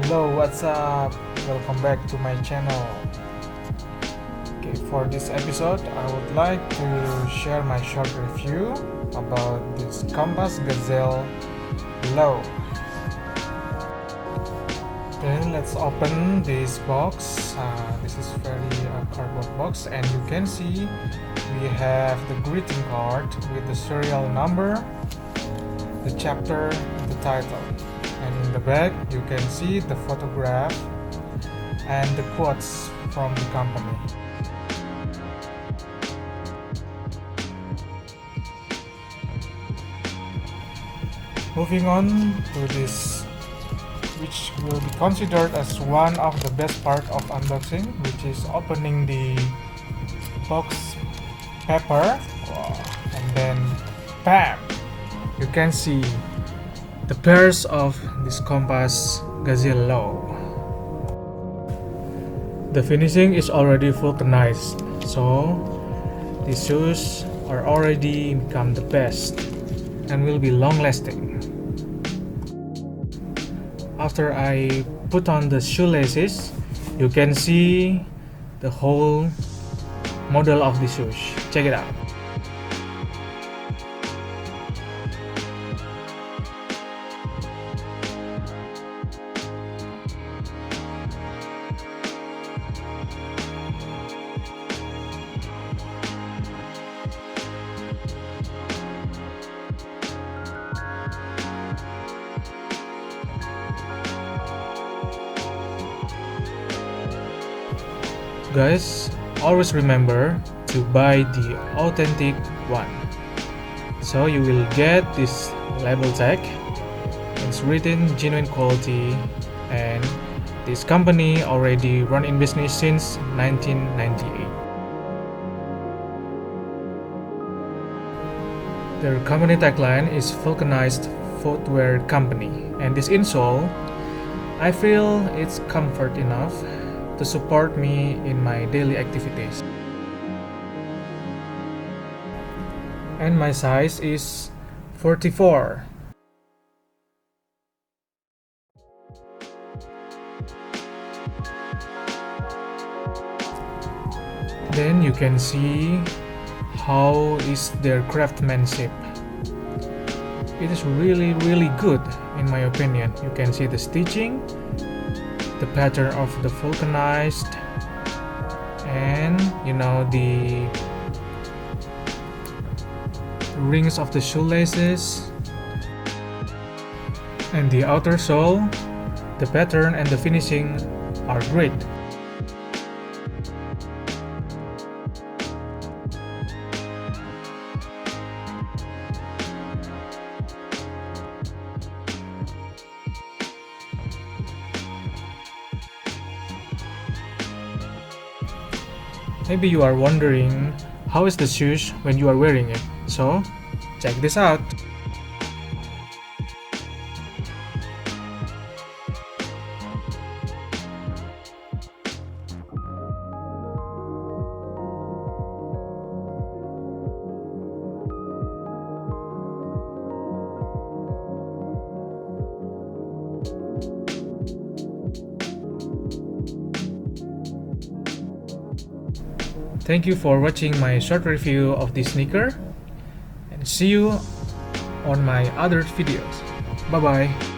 Hello, what's up? Welcome back to my channel. Okay, for this episode, I would like to share my short review about this compass Gazelle Low. Then let's open this box. This is very cardboard box, and you can see we have the greeting card with the serial number, the chapter, and the title. And in the back you can see the photograph and the quotes from the company. Moving on to this, which will be considered as one of the best part of unboxing, which is opening the box paper. And then bam, you can see the pairs of this compass Gazelle Low. The finishing is already vulcanized, so these shoes are already become the best and will be long lasting. After I put on the shoelaces, you can see the whole model of the shoes. Check it out. Guys, always remember to buy the authentic one. So you will get this label tag. It's written genuine quality, and this company already run in business since 1998. Their company tagline is vulcanized footwear company, and this insole, I feel it's comfort enough to support me in my daily activities. And my size is 44. Then you can see how is their craftsmanship. It is really good in my opinion. You can see the stitching, the pattern of the vulcanized, and the rings of the shoelaces, and the outer sole. The pattern and the finishing are great. Maybe you are wondering how is the shoes when you are wearing it. So check this out. Thank you for watching my short review of this sneaker, and see you on my other videos. Bye bye.